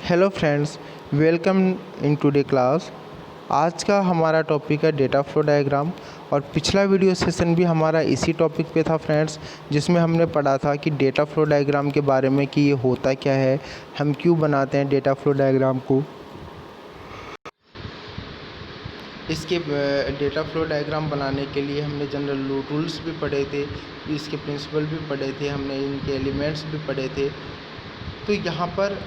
Hello friends, welcome in today class. आज का हमारा टॉपिक है डेटा फ्लो डायग्राम और पिछला वीडियो सेशन भी हमारा इसी टॉपिक पे था फ्रेंड्स, जिसमें हमने पढ़ा था कि डेटा फ्लो डायग्राम के बारे में कि ये होता क्या है, हम क्यों बनाते हैं डेटा फ्लो डायग्राम को। इसके डेटा फ्लो डायग्राम बनाने के लिए हमने जनरल रूल्स भी पढ़े थे, इसके प्रिंसिपल भी पढ़े थे, हमने इनके एलिमेंट्स भी पढ़े थे। तो यहाँ पर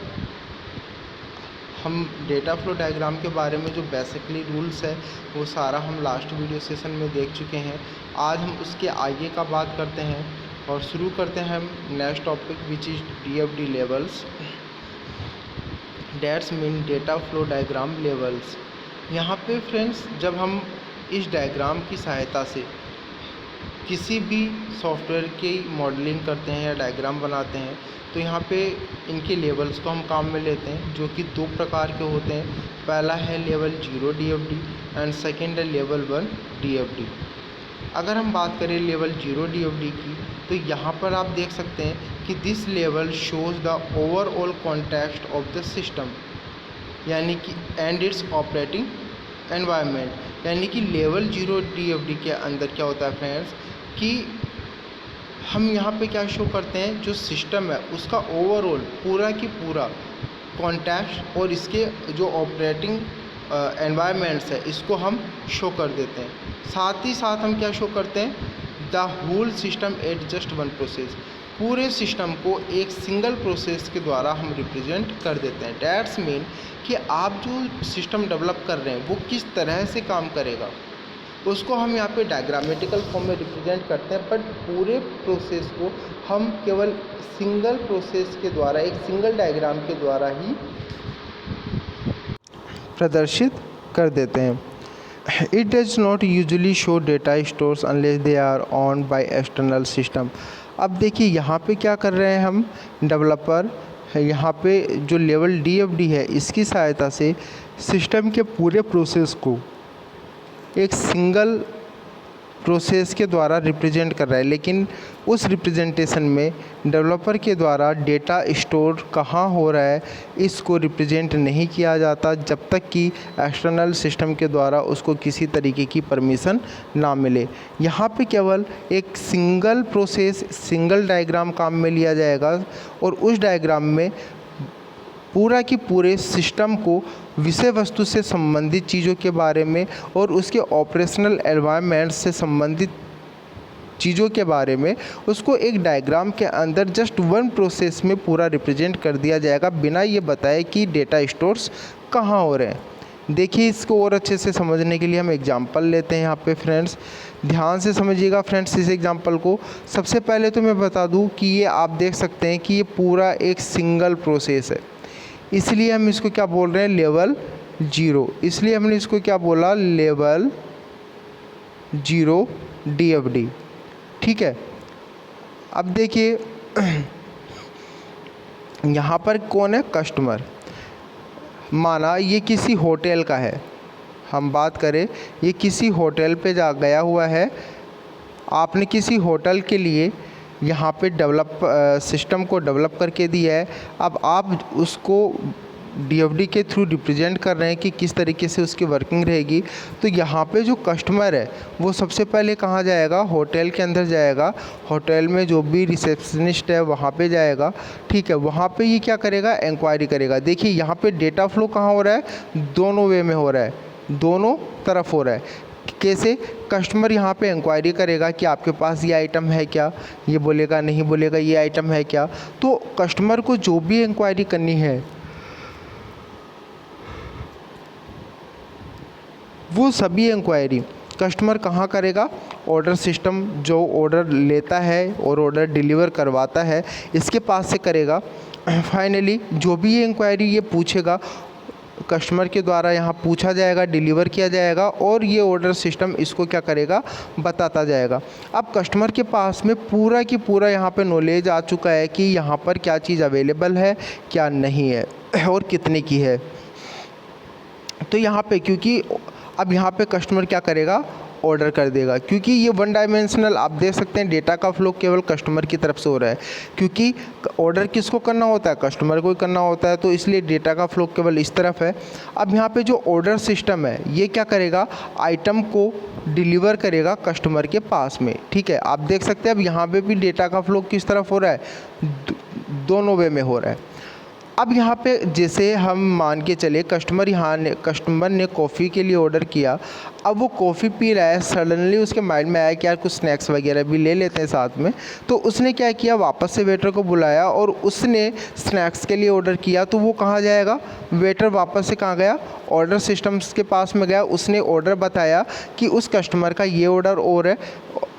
हम डेटा फ्लो डायग्राम के बारे में जो बेसिकली रूल्स है वो सारा हम लास्ट वीडियो सेशन में देख चुके हैं। आज हम उसके आगे का बात करते हैं और शुरू करते हैं हम next topic which is DFD levels. That's mean data flow diagram levels. यहाँ पे फ्रेंड्स, जब हम इस डायग्राम की सहायता से किसी भी सॉफ्टवेयर की मॉडलिंग करते हैं या डायग्राम बनाते हैं तो यहाँ पे इनके लेवल्स को हम काम में लेते हैं, जो कि दो प्रकार के होते हैं। पहला है लेवल 0 डीएफडी एंड सेकेंड है लेवल 1 डीएफडी। अगर हम बात करें लेवल 0 डीएफडी की तो यहाँ पर आप देख सकते हैं कि this level shows the overall context of the system, यानी कि एंड इट्स ऑपरेटिंग एनवायरनमेंट। यानी कि लेवल 0 डीएफडी के अंदर क्या होता है फ्रेंड्स कि हम यहाँ पे क्या शो करते हैं, जो सिस्टम है उसका ओवरऑल पूरा की पूरा कॉन्टेक्स्ट और इसके जो ऑपरेटिंग एनवायरनमेंट्स है इसको हम शो कर देते हैं। साथ ही साथ हम क्या शो करते हैं, the whole system at just one process. पूरे सिस्टम को एक सिंगल प्रोसेस के द्वारा हम रिप्रेजेंट कर देते हैं। डैट्स मीन कि आप जो सिस्टम डेवलप कर रहे हैं वो किस तरह से काम करेगा उसको हम यहाँ पे डायग्रामेटिकल फॉर्म में रिप्रेजेंट करते हैं। बट पूरे प्रोसेस को हम केवल सिंगल प्रोसेस के द्वारा, एक सिंगल डायग्राम के द्वारा ही प्रदर्शित कर देते हैं। It does not usually show data stores unless they are on by external system. अब देखिए यहाँ पे क्या कर रहे हैं हम डेवलपर, यहाँ पे जो लेवल डीएफडी है इसकी सहायता से सिस्टम के पूरे प्रोसेस को एक सिंगल प्रोसेस के द्वारा रिप्रेजेंट कर रहा है, लेकिन उस रिप्रेजेंटेशन में डेवलपर के द्वारा डेटा स्टोर कहाँ हो रहा है इसको रिप्रेजेंट नहीं किया जाता जब तक कि एक्सटर्नल सिस्टम के द्वारा उसको किसी तरीके की परमिशन ना मिले। यहाँ पे केवल एक सिंगल प्रोसेस, सिंगल डायग्राम काम में लिया जाएगा और उस डायग्राम में पूरा की पूरे सिस्टम को विषय वस्तु से संबंधित चीज़ों के बारे में और उसके ऑपरेशनल एनवायरनमेंट से संबंधित चीज़ों के बारे में उसको एक डायग्राम के अंदर जस्ट वन प्रोसेस में पूरा रिप्रेजेंट कर दिया जाएगा, बिना ये बताए कि डेटा स्टोर्स कहाँ हो रहे हैं। देखिए, इसको और अच्छे से समझने के लिए हम एग्जांपल लेते हैं। यहाँ पे फ्रेंड्स ध्यान से समझिएगा फ्रेंड्स इस एग्जांपल को। सबसे पहले तो मैं बता दूँ कि ये आप देख सकते हैं कि ये पूरा एक सिंगल प्रोसेस है, इसलिए हम इसको क्या बोल रहे हैं, लेवल 0। इसलिए हमने इसको क्या बोला, लेवल 0 डीएफडी। ठीक है। अब देखिए यहाँ पर कौन है, कस्टमर। माना ये किसी होटल का है, हम बात करें ये किसी होटल पे जा गया हुआ है। आपने किसी होटल के लिए यहाँ पे सिस्टम को डेवलप करके दिया है। अब आप उसको डीएफडी के थ्रू रिप्रेजेंट कर रहे हैं कि किस तरीके से उसकी वर्किंग रहेगी। तो यहाँ पे जो कस्टमर है वो सबसे पहले कहाँ जाएगा, होटल के अंदर जाएगा। होटल में जो भी रिसेप्शनिस्ट है वहाँ पे जाएगा। ठीक है, वहाँ पे ये क्या करेगा, इंक्वायरी करेगा। देखिए यहाँ पे डेटा फ्लो कहाँ हो रहा है, दोनों वे में हो रहा है, दोनों तरफ हो रहा है। कैसे, कस्टमर यहाँ पे इंक्वायरी करेगा कि आपके पास ये आइटम है क्या, ये बोलेगा नहीं बोलेगा ये आइटम है क्या। तो कस्टमर को जो भी इंक्वायरी करनी है वो सभी इंक्वायरी कस्टमर कहाँ करेगा, ऑर्डर सिस्टम जो ऑर्डर लेता है और ऑर्डर डिलीवर करवाता है इसके पास से करेगा। फाइनली जो भी ये इंक्वायरी ये पूछेगा कस्टमर के द्वारा यहाँ पूछा जाएगा, डिलीवर किया जाएगा और ये ऑर्डर सिस्टम इसको क्या करेगा, बताता जाएगा। अब कस्टमर के पास में पूरा की पूरा यहाँ पे नॉलेज आ चुका है कि यहाँ पर क्या चीज़ अवेलेबल है, क्या नहीं है और कितने की है। तो यहाँ पे क्योंकि अब यहाँ पे कस्टमर क्या करेगा, ऑर्डर कर देगा, क्योंकि ये वन डायमेंशनल आप देख सकते हैं डेटा का फ्लो केवल कस्टमर की तरफ से हो रहा है, क्योंकि ऑर्डर किसको करना होता है, कस्टमर को ही करना होता है, तो इसलिए डेटा का फ्लो केवल इस तरफ है। अब यहाँ पे जो ऑर्डर सिस्टम है ये क्या करेगा, आइटम को डिलीवर करेगा कस्टमर के पास में। ठीक है, आप देख सकते हैं अब यहाँ पे भी डेटा का फ्लो किस तरफ हो रहा है, दोनों वे में हो रहा है। अब यहाँ पे जैसे हम मान के चले कस्टमर ने कॉफ़ी के लिए ऑर्डर किया, अब वो कॉफ़ी पी रहा है, सडनली उसके माइंड में आया कि यार कुछ स्नैक्स वगैरह भी ले लेते हैं साथ में, तो उसने क्या किया, वापस से वेटर को बुलाया और उसने स्नैक्स के लिए ऑर्डर किया। तो वो कहाँ जाएगा, वेटर वापस से कहाँ गया, ऑर्डर सिस्टम्स के पास में गया, उसने ऑर्डर बताया कि उस कस्टमर का ये ऑर्डर और है,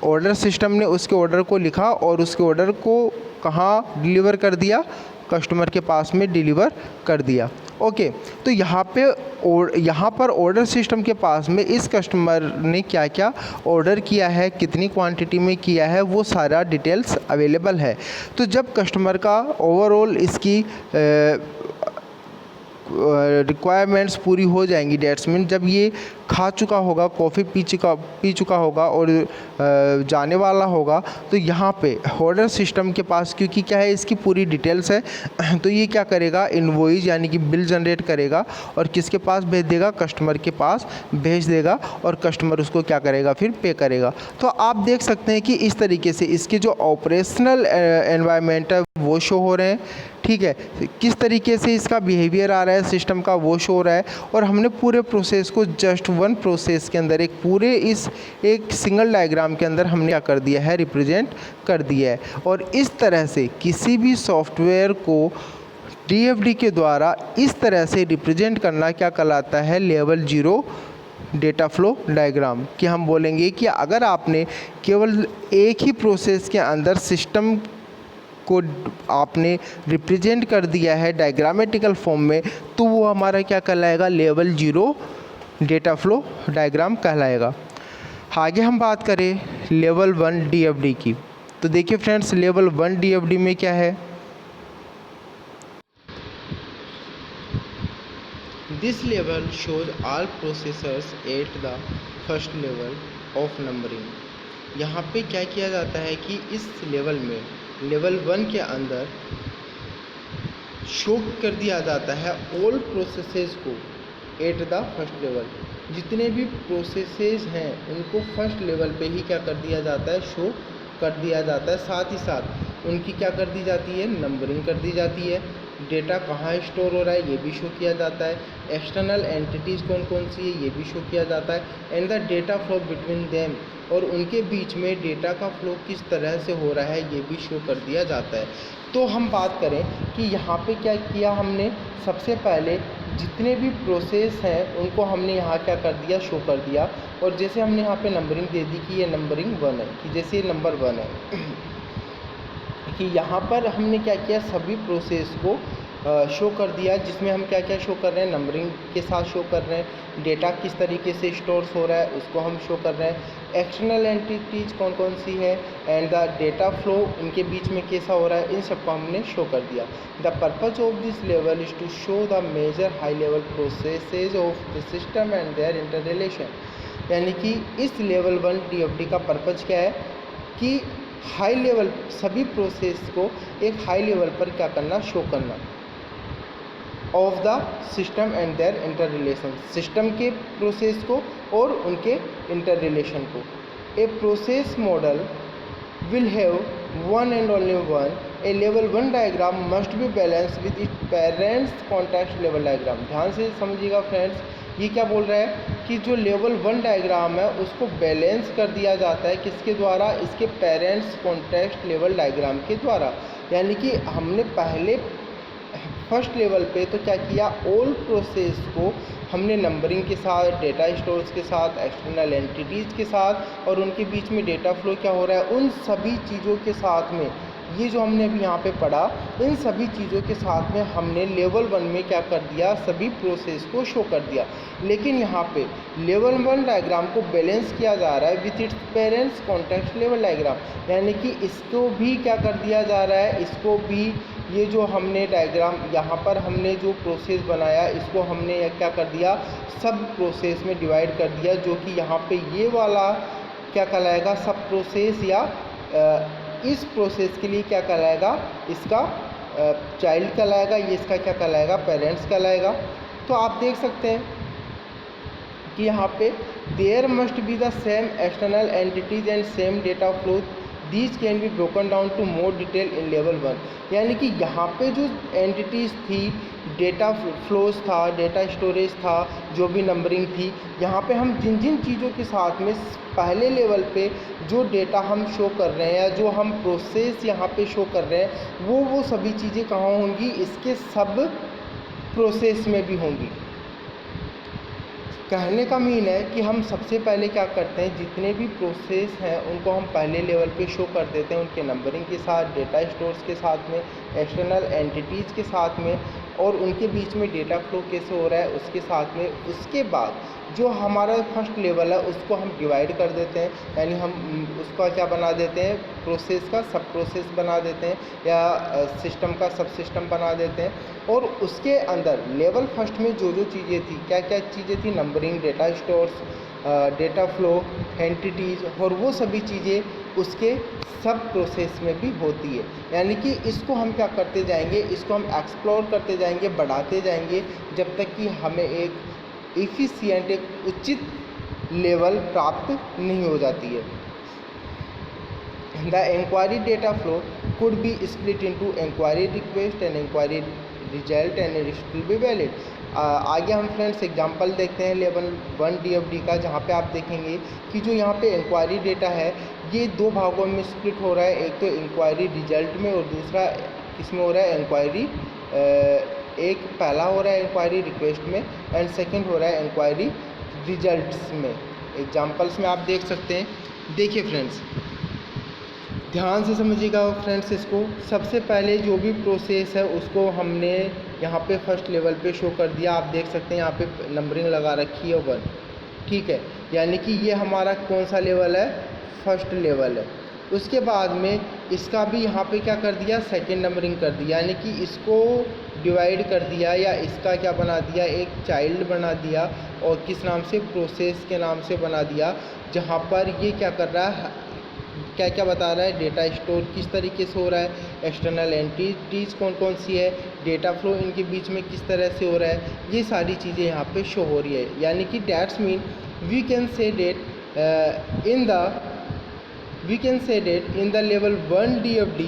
ऑर्डर सिस्टम ने उसके ऑर्डर को लिखा और उसके ऑर्डर को कहाँ डिलीवर कर दिया, कस्टमर के पास में डिलीवर कर दिया। ओके, तो यहाँ पर ऑर्डर सिस्टम के पास में इस कस्टमर ने क्या क्या ऑर्डर किया है, कितनी क्वांटिटी में किया है, वो सारा डिटेल्स अवेलेबल है। तो जब कस्टमर का ओवरऑल इसकी रिक्वायरमेंट्स पूरी हो जाएंगी, डेट्स मीन जब ये खा चुका होगा, कॉफ़ी पी चुका होगा और जाने वाला होगा, तो यहाँ पे ऑर्डर सिस्टम के पास क्योंकि क्या है, इसकी पूरी डिटेल्स है, तो ये क्या करेगा, इनवॉइस यानी कि बिल जनरेट करेगा और किसके पास भेज देगा, कस्टमर के पास भेज देगा और कस्टमर उसको क्या करेगा, फिर पे करेगा। तो आप देख सकते हैं कि इस तरीके से इसके जो ऑपरेशनल एनवायरनमेंट है वो शो हो रहे हैं। ठीक है, किस तरीके से इसका बिहेवियर आ रहा है सिस्टम का, वो शो हो रहा है। और हमने पूरे प्रोसेस को जस्ट वन प्रोसेस के अंदर एक सिंगल डायग्राम के अंदर हमने क्या कर दिया है, रिप्रेजेंट कर दिया है। और इस तरह से किसी भी सॉफ्टवेयर को DFD के द्वारा इस तरह से रिप्रेजेंट करना क्या कहलाता है, लेवल 0 डेटा फ्लो डायग्राम। कि हम बोलेंगे कि अगर आपने केवल एक ही प्रोसेस के अंदर सिस्टम को आपने रिप्रेजेंट कर दिया है डायग्रामेटिकल फॉर्म में, तो वो हमारा क्या कहलाएगा, लेवल 0 डेटा फ्लो डायग्राम कहलाएगा। आगे हम बात करें लेवल 1 DFD की, तो देखिए फ्रेंड्स, लेवल 1 DFD में क्या है, this level shows all processors at the first level of numbering. यहाँ पे क्या किया जाता है कि इस लेवल में, लेवल 1 के अंदर शो कर दिया जाता है ऑल प्रोसेसेस को एट द फर्स्ट लेवल। जितने भी प्रोसेसेस हैं उनको फर्स्ट लेवल पे ही क्या कर दिया जाता है, शो कर दिया जाता है। साथ ही साथ उनकी क्या कर दी जाती है, नंबरिंग कर दी जाती है। डेटा कहाँ स्टोर हो रहा है ये भी शो किया जाता है। एक्सटर्नल एंटिटीज़ कौन कौन सी है ये भी शो किया जाता है। And the data flow between them, और उनके बीच में डेटा का फ्लो किस तरह से हो रहा है ये भी शो कर दिया जाता है। तो हम बात करें कि यहाँ पे क्या किया हमने, सबसे पहले जितने भी प्रोसेस हैं उनको हमने यहाँ क्या कर दिया, शो कर दिया। और जैसे हमने यहाँ पे नंबरिंग दे दी कि ये नंबरिंग 1 है, कि जैसे ये नंबर 1 है, कि यहाँ पर हमने क्या किया, सभी प्रोसेस को शो कर दिया, जिसमें हम क्या क्या शो कर रहे हैं, नंबरिंग के साथ शो कर रहे हैं। डेटा किस तरीके से स्टोर्स हो रहा है उसको हम शो कर रहे हैं। एक्सटर्नल एंटिटीज़ कौन कौन सी है एंड द डेटा फ्लो इनके बीच में कैसा हो रहा है, इन सबको हमने शो कर दिया। The purpose of this level is to show the major high level processes of the system and their inter relation. यानी कि इस लेवल 1 DFD का पर्पज क्या है कि हाई लेवल सभी प्रोसेस को एक हाई लेवल पर क्या करना, शो करना of the system and their inter relation, system के प्रोसेस को और उनके इंटर रिलेशन को। A process model will have one and only one, a level 1 diagram must be balance with it parents context level diagram. ध्यान से समझिएगा friends, ये क्या बोल रहा है कि जो लेवल 1 डायग्राम है उसको बैलेंस कर दिया जाता है किसके द्वारा, इसके पेरेंट्स कॉन्टेक्स्ट लेवल डायग्राम के द्वारा। यानी कि हमने पहले फर्स्ट लेवल पे तो क्या किया, ऑल प्रोसेस को हमने नंबरिंग के साथ, डेटा स्टोर्स के साथ, एक्सटर्नल एंटिटीज़ के साथ और उनके बीच में डेटा फ्लो क्या हो रहा है, उन सभी चीज़ों के साथ में, ये जो हमने अभी यहाँ पे पढ़ा, इन सभी चीज़ों के साथ में हमने लेवल 1 में क्या कर दिया, सभी प्रोसेस को शो कर दिया। लेकिन यहाँ पे लेवल 1 डायग्राम को बैलेंस किया जा रहा है with its parents context level diagram. यानी कि इसको भी क्या कर दिया जा रहा है, इसको भी ये जो हमने डायग्राम यहाँ पर हमने जो प्रोसेस बनाया इसको हमने क्या कर दिया, सब प्रोसेस में डिवाइड कर दिया, जो कि यहाँ पे ये वाला क्या कहलाएगा, सब प्रोसेस, या इस प्रोसेस के लिए क्या कहलाएगा, इसका चाइल्ड कहलाएगा, ये इसका क्या कहलाएगा, पेरेंट्स कहलाएगा। तो आप देख सकते हैं कि यहाँ पे there must be the same external entities and same data flow, these can be broken down to more detail in level 1। यानी कि यहाँ पे जो एंटिटीज़ थी, डेटा फ्लोज था, डेटा स्टोरेज था, जो भी नंबरिंग थी, यहाँ पे हम जिन जिन चीज़ों के साथ में पहले लेवल पे जो डेटा हम शो कर रहे हैं या जो हम प्रोसेस यहाँ पे शो कर रहे हैं वो सभी चीज़ें कहाँ होंगी, इसके सब प्रोसेस में भी होंगी। कहने का मीन है कि हम सबसे पहले क्या करते हैं, जितने भी प्रोसेस हैं उनको हम पहले लेवल पे शो कर देते हैं उनके नंबरिंग के साथ, डेटा स्टोर्स के साथ में, एक्सटर्नल एंटिटीज़ के साथ में, और उनके बीच में डेटा फ्लो कैसे हो रहा है उसके साथ में। उसके बाद जो हमारा फर्स्ट लेवल है उसको हम डिवाइड कर देते हैं, यानी हम उसका क्या बना देते हैं, प्रोसेस का सब प्रोसेस बना देते हैं, या सिस्टम का सब सिस्टम बना देते हैं। और उसके अंदर लेवल फर्स्ट में जो जो चीज़ें थी, क्या क्या चीज़ें थी, numbering, data stores, data flow, entities, और वो सभी चीज़ें उसके सब प्रोसेस में भी होती है। यानी कि इसको हम क्या करते जाएंगे, इसको हम एक्सप्लोर करते जाएंगे, बढ़ाते जाएंगे, जब तक कि हमें एक एफिशिएंट, एक उचित लेवल प्राप्त नहीं हो जाती है। The inquiry data flow could be split into inquiry request and inquiry result and it will be valid। आगे हम फ्रेंड्स एग्जांपल देखते हैं लेवल 1 DFD का, जहाँ पे आप देखेंगे कि जो यहाँ पे इंक्वायरी डेटा है ये दो भागों में स्प्लिट हो रहा है, एक तो इंक्वायरी रिजल्ट में और दूसरा इसमें हो रहा है इंक्वायरी, एक पहला हो रहा है इंक्वायरी रिक्वेस्ट में एंड सेकंड हो रहा है इंक्वायरी रिजल्ट्स में। एग्जांपल्स में आप देख सकते हैं। देखिए फ्रेंड्स, ध्यान से समझिएगा फ्रेंड्स इसको। सबसे पहले जो भी प्रोसेस है उसको हमने यहाँ पे फर्स्ट लेवल पे शो कर दिया। आप देख सकते हैं यहाँ पे नंबरिंग लगा रखी है 1, ठीक है, यानी कि ये हमारा कौन सा लेवल है, फर्स्ट लेवल है। उसके बाद में इसका भी यहाँ पे क्या कर दिया, सेकंड नंबरिंग कर दिया, यानी कि इसको डिवाइड कर दिया, या इसका क्या बना दिया, एक चाइल्ड बना दिया, और किस नाम से, प्रोसेस के नाम से बना दिया, जहाँ पर ये क्या कर रहा है, क्या क्या बता रहा है, डेटा स्टोर किस तरीके से हो रहा है, एक्सटर्नल एंटिटीज़ कौन कौन सी है, डेटा फ्लो इनके बीच में किस तरह से हो रहा है, ये सारी चीज़ें यहाँ पे शो हो रही है। यानी कि that's mean we can say that in the level 1 DFD,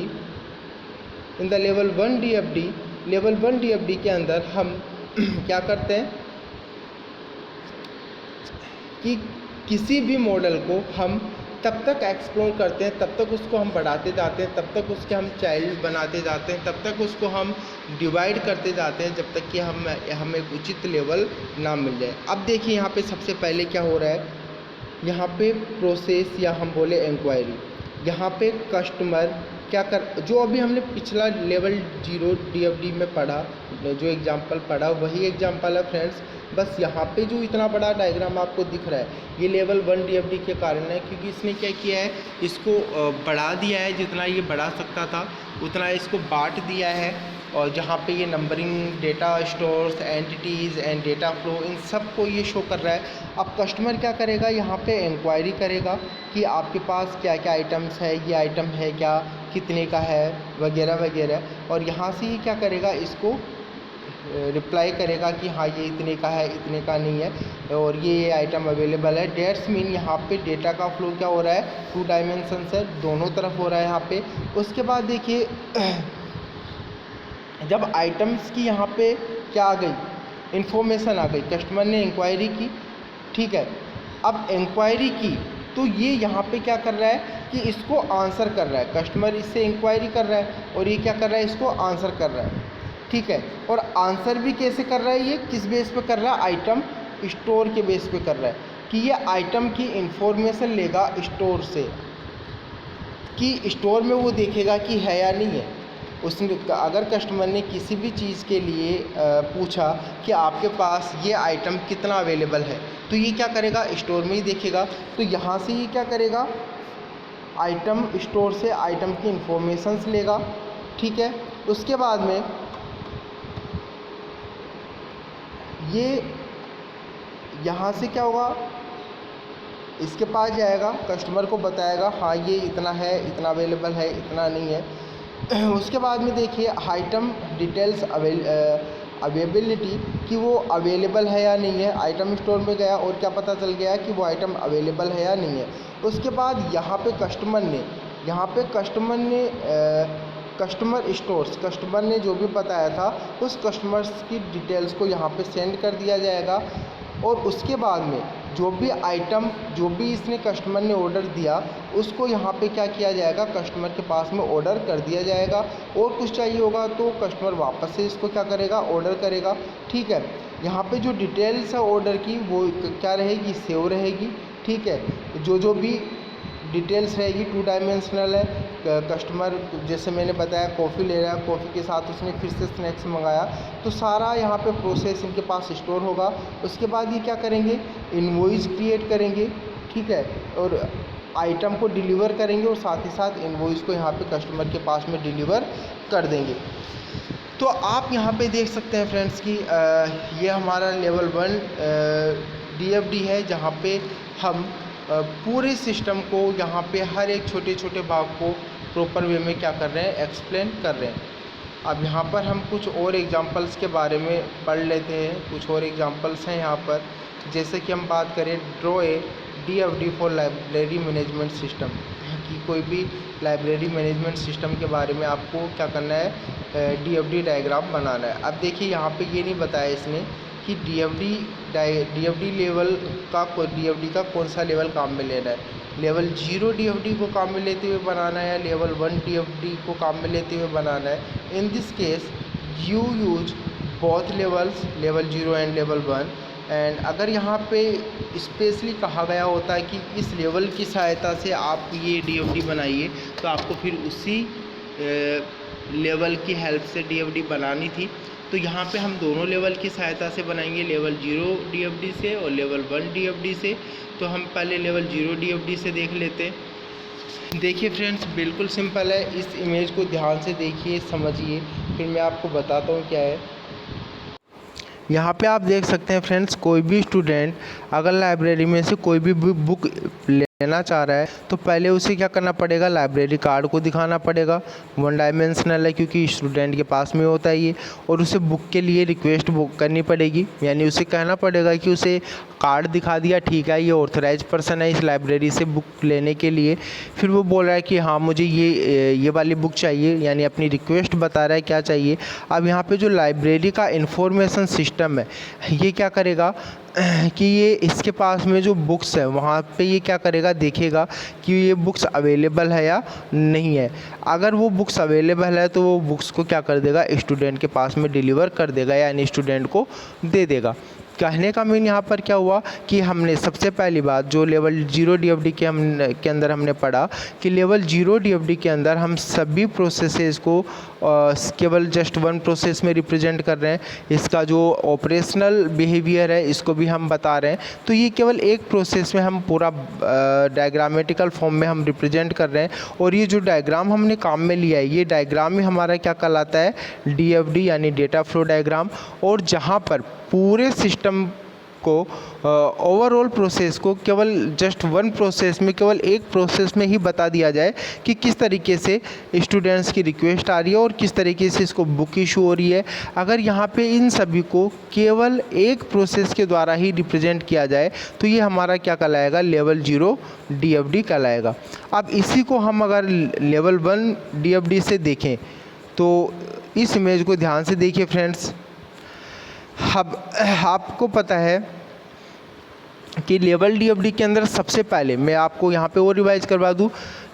in the level 1 DFD, level 1 DFD के अंदर हम क्या करते हैं कि किसी भी मॉडल को हम तब तक एक्सप्लोर करते हैं, तब तक उसको हम बढ़ाते जाते हैं, तब तक उसके हम चाइल्ड बनाते जाते हैं, तब तक उसको हम डिवाइड करते जाते हैं, जब तक कि हमें एक उचित लेवल ना मिल जाए। अब देखिए यहाँ पे सबसे पहले क्या हो रहा है, यहाँ पे प्रोसेस या हम बोले इंक्वायरी, यहाँ पे कस्टमर क्या कर, जो अभी हमने पिछला लेवल 0 DFD में पढ़ा, जो एग्जांपल पढ़ा वही एग्जांपल है फ्रेंड्स। बस यहाँ पे जो इतना बड़ा डायग्राम आपको दिख रहा है ये लेवल 1 DFD के कारण है, क्योंकि इसने क्या किया है, इसको बढ़ा दिया है, जितना ये बढ़ा सकता था उतना इसको बांट दिया है। और जहाँ पे ये numbering, data stores, entities and data flow, इन सब को ये शो कर रहा है। अब कस्टमर क्या करेगा, यहाँ पे इंक्वायरी करेगा कि आपके पास क्या क्या आइटम्स है, ये आइटम है क्या, कितने का है, वगैरह वगैरह, और यहाँ से ये क्या करेगा, इसको रिप्लाई करेगा कि हाँ ये इतने का है, इतने का नहीं है, और ये आइटम अवेलेबल है। डेट्स मीन यहाँ पे डेटा का फ्लो क्या हो रहा है, 2 डायमेंशन है, दोनों तरफ हो रहा है यहाँ पे। उसके बाद देखिए जब आइटम्स की यहाँ पे क्या आ गई, इन्फॉर्मेशन आ गई, कस्टमर ने इंक्वायरी की, ठीक है। अब इंक्वायरी की तो ये यहाँ पे क्या कर रहा है कि इसको आंसर कर रहा है, कस्टमर इससे इंक्वायरी कर रहा है और ये क्या कर रहा है, इसको आंसर कर रहा है, ठीक है। और आंसर भी कैसे कर रहा है, ये किस बेस पे कर रहा है, आइटम स्टोर के बेस पे कर रहा है, कि ये आइटम की इंफॉर्मेशन लेगा स्टोर से, कि स्टोर में वो देखेगा कि है या नहीं है। उसने अगर कस्टमर ने किसी भी चीज़ के लिए पूछा कि आपके पास ये आइटम कितना अवेलेबल है, तो ये क्या करेगा, स्टोर में ही देखेगा। तो यहाँ से ये क्या करेगा, आइटम स्टोर से आइटम की इंफॉर्मेशंस लेगा, ठीक है। उसके बाद में ये यहाँ से क्या होगा, इसके पास जाएगा, कस्टमर को बताएगा हाँ ये इतना है, इतना अवेलेबल है, इतना नहीं है। उसके बाद में देखिए आइटम डिटेल्स अवेलेबिलिटी कि वो अवेलेबल है या नहीं है। आइटम स्टोर में गया और क्या पता चल गया कि वो आइटम अवेलेबल है या नहीं है। उसके बाद यहाँ पे कस्टमर स्टोर्स, कस्टमर ने जो भी बताया था उस कस्टमर्स की डिटेल्स को यहाँ पे सेंड कर दिया जाएगा। और उसके बाद में जो भी इसने कस्टमर ने ऑर्डर दिया उसको यहाँ पे क्या किया जाएगा, कस्टमर के पास में ऑर्डर कर दिया जाएगा। और कुछ चाहिए होगा तो कस्टमर वापस से इसको क्या करेगा, ऑर्डर करेगा। ठीक है, यहाँ पे जो डिटेल्स है ऑर्डर की वो क्या रहेगी, सेव रहेगी। ठीक है, जो भी डिटेल्स रहेगी 2 डायमेंशनल है। कस्टमर जैसे मैंने बताया कॉफ़ी ले रहा है, कॉफ़ी के साथ उसने फिर से स्नैक्स मंगाया, तो सारा यहाँ पे प्रोसेस इनके पास स्टोर होगा। उसके बाद ये क्या करेंगे, इनवॉइस क्रिएट करेंगे। ठीक है, और आइटम को डिलीवर करेंगे और साथ ही साथ इनवॉइस को यहाँ पे कस्टमर के पास में डिलीवर कर देंगे। तो आप यहाँ पे देख सकते हैं फ्रेंड्स कि ये हमारा लेवल 1 DFD है, जहाँ पे हम पूरे सिस्टम को यहाँ पे हर एक छोटे छोटे भाग को प्रॉपर वे में क्या कर रहे हैं, एक्सप्लेन कर रहे हैं। अब यहाँ पर हम कुछ और एग्जांपल्स के बारे में पढ़ लेते हैं। कुछ और एग्जांपल्स हैं यहाँ पर, जैसे कि हम बात करें draw a DFD for library management system, कि कोई भी लाइब्रेरी मैनेजमेंट सिस्टम के बारे में आपको क्या करना है, DFD डायग्राम बनाना है। अब देखिए यहाँ पे ये नहीं बताया इसने कि DFD लेवल का DFD का कौन सा लेवल काम में लेना है, लेवल 0 DFD को काम में लेते हुए बनाना है या लेवल 1 DFD को काम में लेते हुए बनाना है। In this case you use both levels, level 0 and level 1। And अगर यहाँ पे स्पेशली कहा गया होता है कि इस लेवल की सहायता से आप ये DFD बनाइए, तो आपको फिर उसी लेवल की हेल्प से DFD बनानी थी। तो यहाँ पे हम दोनों लेवल की सहायता से बनाएंगे, लेवल 0 DFD से और लेवल 1 DFD से। तो हम पहले लेवल 0 DFD से देख लेते हैं। देखिए फ्रेंड्स, बिल्कुल सिंपल है, इस इमेज को ध्यान से देखिए, समझिए, फिर मैं आपको बताता हूँ क्या है। यहाँ पे आप देख सकते हैं फ्रेंड्स, कोई भी स्टूडेंट अगर लाइब्रेरी में से कोई भी बुक लेना चाह रहा है तो पहले उसे क्या करना पड़ेगा, लाइब्रेरी कार्ड को दिखाना पड़ेगा। 1 डायमेंशनल है क्योंकि स्टूडेंट के पास में होता है ये। और उसे बुक के लिए रिक्वेस्ट बुक करनी पड़ेगी, यानी उसे कहना पड़ेगा कि उसे कार्ड दिखा दिया, ठीक है ये ऑथराइज पर्सन है इस लाइब्रेरी से बुक लेने के लिए। फिर वो बोल रहा है कि हाँ मुझे ये वाली बुक चाहिए, यानी अपनी रिक्वेस्ट बता रहा है क्या चाहिए। अब यहाँ पे जो लाइब्रेरी का इंफॉर्मेशन सिस्टम है ये क्या करेगा कि ये इसके पास में जो बुक्स है वहाँ पे ये क्या करेगा, देखेगा कि ये बुक्स अवेलेबल है या नहीं है। अगर वो बुक्स अवेलेबल है तो वो बुक्स को क्या कर देगा, स्टूडेंट के पास में डिलीवर कर देगा, यानी स्टूडेंट को दे देगा। कहने का मीन यहाँ पर क्या हुआ कि हमने सबसे पहली बात जो लेवल 0 DFD के अंदर हमने पढ़ा कि लेवल 0 DFD के अंदर हम सभी प्रोसेसेस को केवल जस्ट 1 प्रोसेस में रिप्रेजेंट कर रहे हैं। इसका जो ऑपरेशनल बिहेवियर है इसको भी हम बता रहे हैं। तो ये केवल एक प्रोसेस में हम पूरा डायग्रामेटिकल फॉर्म में हम रिप्रेजेंट कर रहे हैं। और ये जो डायग्राम हमने काम में लिया है ये डायग्राम ही हमारा क्या कहलाता है, DFD यानी डेटा फ्लो डायग्राम। और जहाँ पर पूरे सिस्टम को ओवरऑल प्रोसेस को केवल जस्ट 1 प्रोसेस में, केवल एक प्रोसेस में ही बता दिया जाए कि किस तरीके से स्टूडेंट्स की रिक्वेस्ट आ रही है और किस तरीके से इसको बुक इशू हो रही है। अगर यहाँ पे इन सभी को केवल एक प्रोसेस के द्वारा ही रिप्रेजेंट किया जाए तो ये हमारा क्या कहलाएगा, लेवल 0 DFD कहलाएगा। अब इसी को हम अगर लेवल 1 DFD से देखें तो इस इमेज को ध्यान से देखिए फ्रेंड्स। अब आपको पता है कि लेवल DFD के अंदर सबसे पहले मैं आपको यहाँ पे और रिवाइज करवा दूँ,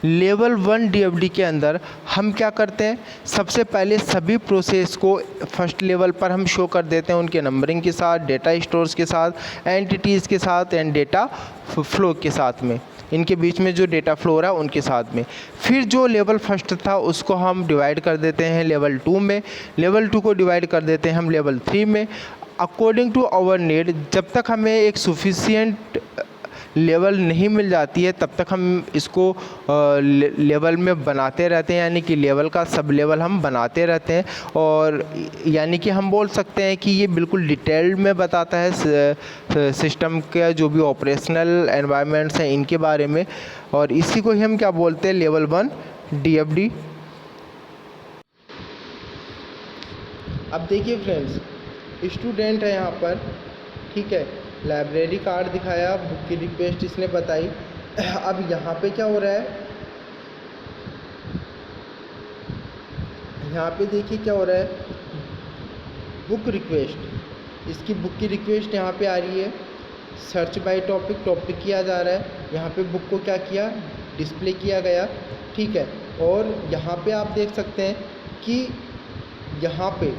लेवल 1 DFD के अंदर हम क्या करते हैं, सबसे पहले सभी प्रोसेस को फर्स्ट लेवल पर हम शो कर देते हैं उनके नंबरिंग के साथ, डेटा स्टोर्स के साथ, एंटिटीज़ के साथ एंड डेटा फ्लो के साथ में, इनके बीच में जो डेटा फ्लो हो रहा है उनके साथ में। फिर जो लेवल फर्स्ट था उसको हम डिवाइड कर देते हैं लेवल 2 में, लेवल 2 को डिवाइड कर देते हैं हम लेवल 3 में। अकॉर्डिंग टू आवर नीड, जब तक हमें एक सफिशिएंट लेवल नहीं मिल जाती है तब तक हम इसको लेवल में बनाते रहते हैं, यानी कि लेवल का सब लेवल हम बनाते रहते हैं। और यानी कि हम बोल सकते हैं कि ये बिल्कुल डिटेल्ड में बताता है सिस्टम के जो भी ऑपरेशनल एनवायरनमेंट्स हैं इनके बारे में, और इसी को ही हम क्या बोलते हैं, लेवल 1 DFD। अब देखिए फ्रेंड्स, स्टूडेंट है यहाँ पर, ठीक है, लाइब्रेरी कार्ड दिखाया, बुक की रिक्वेस्ट इसने बताई। अब यहाँ पे क्या हो रहा है, यहाँ पे देखिए क्या हो रहा है, बुक रिक्वेस्ट, इसकी बुक की रिक्वेस्ट यहाँ पे आ रही है। सर्च बाय टॉपिक, टॉपिक किया जा रहा है, यहाँ पे बुक को क्या किया, डिस्प्ले किया गया, ठीक है। और यहाँ पे आप देख सकते हैं कि यहाँ पे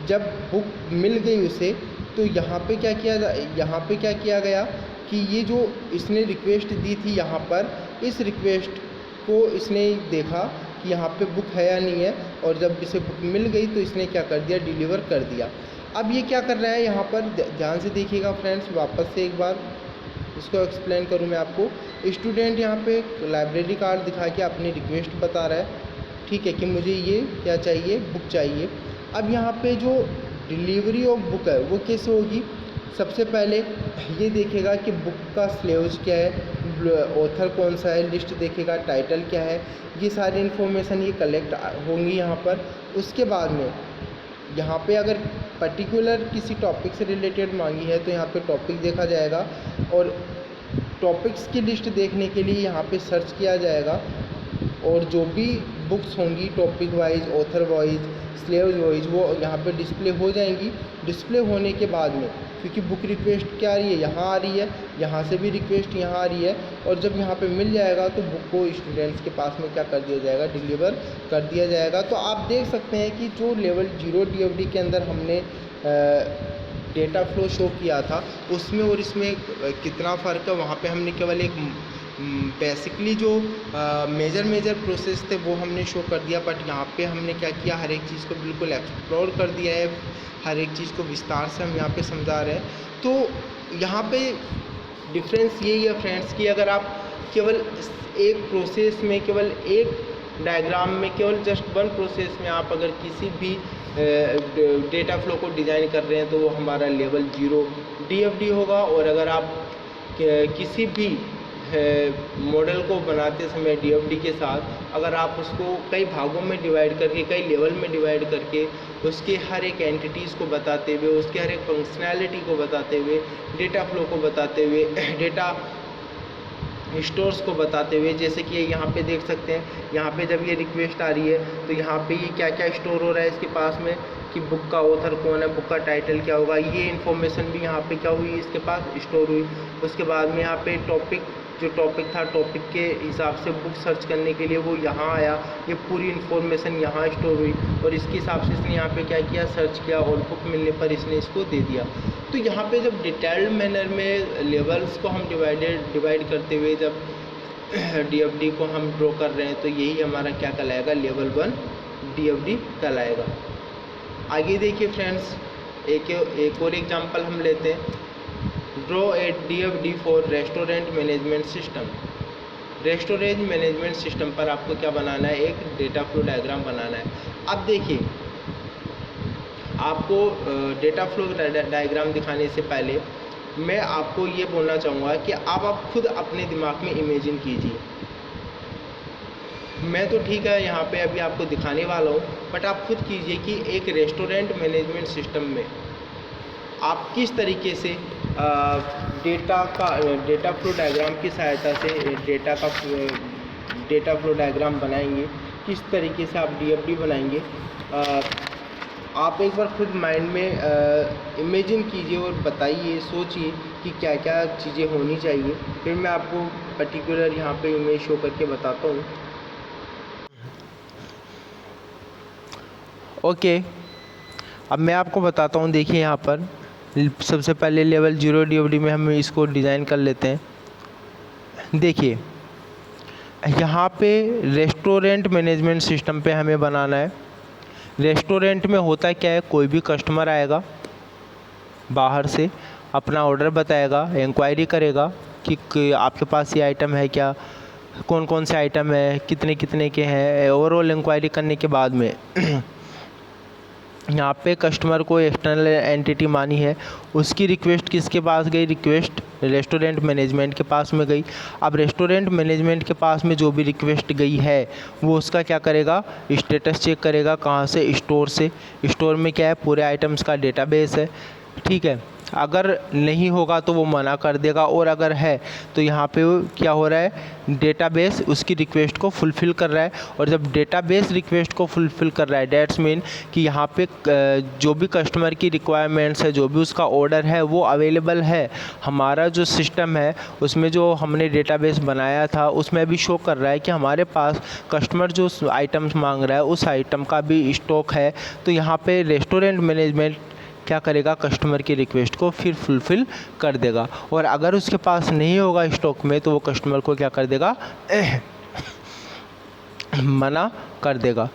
जब बुक मिल गई उसे, तो यहाँ पे क्या किया गया कि ये जो इसने रिक्वेस्ट दी थी यहाँ पर, इस रिक्वेस्ट को इसने देखा कि यहाँ पे बुक है या नहीं है, और जब इसे बुक मिल गई तो इसने क्या कर दिया, डिलीवर कर दिया। अब ये क्या कर रहा है यहाँ पर, ध्यान से देखिएगा फ्रेंड्स, वापस से एक बार इसको एक्सप्लेन करूँ मैं आपको। स्टूडेंट यहाँ पे लाइब्रेरी कार्ड दिखा के अपनी रिक्वेस्ट बता रहा है, ठीक है, कि मुझे ये क्या चाहिए, बुक चाहिए। अब यहाँ पे जो डिलीवरी ऑफ बुक है वो कैसे होगी, सबसे पहले ये देखेगा कि बुक का सिलेबस क्या है, ऑथर कौन सा है, लिस्ट देखेगा, टाइटल क्या है, ये सारी इन्फॉर्मेशन ये कलेक्ट होंगी यहाँ पर। उसके बाद में यहाँ पे अगर पर्टिकुलर किसी टॉपिक से रिलेटेड मांगी है तो यहाँ पे टॉपिक देखा जाएगा, और टॉपिक्स की लिस्ट देखने के लिए यहाँ पे सर्च किया जाएगा, और जो भी बुक्स होंगी topic wise, author wise, syllabus wise, वो यहाँ पे डिस्प्ले हो जाएंगी। डिस्प्ले होने के बाद में, क्योंकि बुक रिक्वेस्ट क्या आ रही है, यहाँ आ रही है, यहाँ से भी रिक्वेस्ट यहाँ आ रही है, और जब यहाँ पे मिल जाएगा तो बुक को स्टूडेंट्स के पास में क्या कर दिया जाएगा, डिलीवर कर दिया जाएगा। तो आप देख सकते हैं कि जो लेवल 0 DFD के अंदर हमने डेटा फ्लो शो किया था, उसमें और इसमें कितना फ़र्क है, वहाँ पे हमने केवल एक बेसिकली जो मेजर प्रोसेस थे वो हमने शो कर दिया। बट यहाँ पे हमने क्या किया, हर एक चीज़ को बिल्कुल एक्सप्लोर कर दिया है, हर एक चीज़ को विस्तार से हम यहाँ पे समझा रहे हैं। तो यहाँ पे डिफरेंस यही है फ्रेंड्स कि अगर आप केवल एक प्रोसेस में, केवल एक डायग्राम में, केवल जस्ट वन प्रोसेस में आप अगर किसी भी डेटा फ्लो को डिज़ाइन कर रहे हैं तो वो हमारा लेवल 0 DFD होगा। और अगर आप किसी भी मॉडल को बनाते समय DFD के साथ अगर आप उसको कई भागों में डिवाइड करके, कई लेवल में डिवाइड करके, उसके हर एक एंटिटीज़ को बताते हुए, उसके हर एक फंक्शनैलिटी को बताते हुए, डेटा फ्लो को बताते हुए, डेटा स्टोर्स को बताते हुए, जैसे कि यहाँ पे देख सकते हैं, यहाँ पे जब ये रिक्वेस्ट आ रही है तो यहाँ पे ये क्या क्या स्टोर हो रहा है इसके पास में, कि बुक का ऑथर कौन है, बुक का टाइटल क्या होगा, ये इन्फॉर्मेशन भी यहाँ पे क्या हुई, इसके पास स्टोर हुई। उसके बाद में यहाँ पे टॉपिक, जो टॉपिक था, टॉपिक के हिसाब से बुक सर्च करने के लिए वो यहाँ आया, ये पूरी इन्फॉर्मेशन यहाँ स्टोर हुई, और इसके हिसाब से इसने यहाँ पे क्या किया, सर्च किया, और बुक मिलने पर इसने इसको दे दिया। तो यहाँ पे जब डिटेल्ड मैनर में लेवल्स को हम डिवाइड करते हुए जब DFD को हम ड्रॉ कर रहे हैं तो यही हमारा क्या कहलाएगा, लेवल 1 DFD कहलाएगा। आगे देखिए फ्रेंड्स, एक और एग्जांपल हम लेते हैं। Draw a DFD for restaurant management system. Restaurant management system पर आपको क्या बनाना है, एक डेटा फ्लो डायग्राम बनाना है। अब देखिए, आपको डेटा फ्लो डायग्राम दिखाने से पहले मैं आपको ये बोलना चाहूँगा कि आप खुद अपने दिमाग में इमेजिन कीजिए। मैं तो ठीक है यहाँ पे अभी आपको दिखाने वाला हूँ, बट आप खुद कीजिए कि एक रेस्टोरेंट मैनेजमेंट सिस्टम में आप किस तरीके से डेटा फ्लो डायग्राम की सहायता से डेटा फ्लो डायग्राम बनाएंगे, किस तरीके से आप DFD बनाएंगे। आप एक बार खुद माइंड में इमेजिन कीजिए और बताइए, सोचिए कि क्या क्या चीज़ें होनी चाहिए। फिर मैं आपको पर्टिकुलर यहाँ पे इमेज शो करके बताता हूँ। ओके, अब मैं आपको बताता हूँ। देखिए यहाँ पर सबसे पहले लेवल 0 DFD में हम इसको डिज़ाइन कर लेते हैं। देखिए यहाँ पे रेस्टोरेंट मैनेजमेंट सिस्टम पे हमें बनाना है। रेस्टोरेंट में होता क्या है, कोई भी कस्टमर आएगा बाहर से, अपना ऑर्डर बताएगा, इंक्वायरी करेगा, कि आपके पास ये आइटम है क्या, कौन कौन से आइटम है, कितने कितने के हैं। ओवरऑल इंक्वायरी करने के बाद में यहाँ पे कस्टमर को एक्सटर्नल एंटिटी मानी है, उसकी रिक्वेस्ट किसके पास गई, रिक्वेस्ट रेस्टोरेंट मैनेजमेंट के पास में गई। अब रेस्टोरेंट मैनेजमेंट के पास में जो भी रिक्वेस्ट गई है वो उसका क्या करेगा, स्टेटस चेक करेगा। कहाँ से, स्टोर से। स्टोर में क्या है, पूरे आइटम्स का डेटाबेस है, ठीक है। अगर नहीं होगा तो वो मना कर देगा, और अगर है तो यहाँ पे क्या हो रहा है, डेटाबेस उसकी रिक्वेस्ट को फुलफ़िल कर रहा है। और जब डेटाबेस रिक्वेस्ट को फुलफ़िल कर रहा है, डेट्स मीन कि यहाँ पे जो भी कस्टमर की रिक्वायरमेंट्स है, जो भी उसका ऑर्डर है वो अवेलेबल है। हमारा जो सिस्टम है उसमें जो हमने डेटाबेस बनाया था उसमें भी शो कर रहा है कि हमारे पास कस्टमर जो आइटम्स मांग रहा है उस आइटम का भी स्टॉक है। तो यहाँ पे रेस्टोरेंट मैनेजमेंट क्या करेगा, कस्टमर की रिक्वेस्ट को फिर फुलफ़िल कर देगा। और अगर उसके पास नहीं होगा स्टॉक में तो वो कस्टमर को क्या कर देगा, मना कर देगा।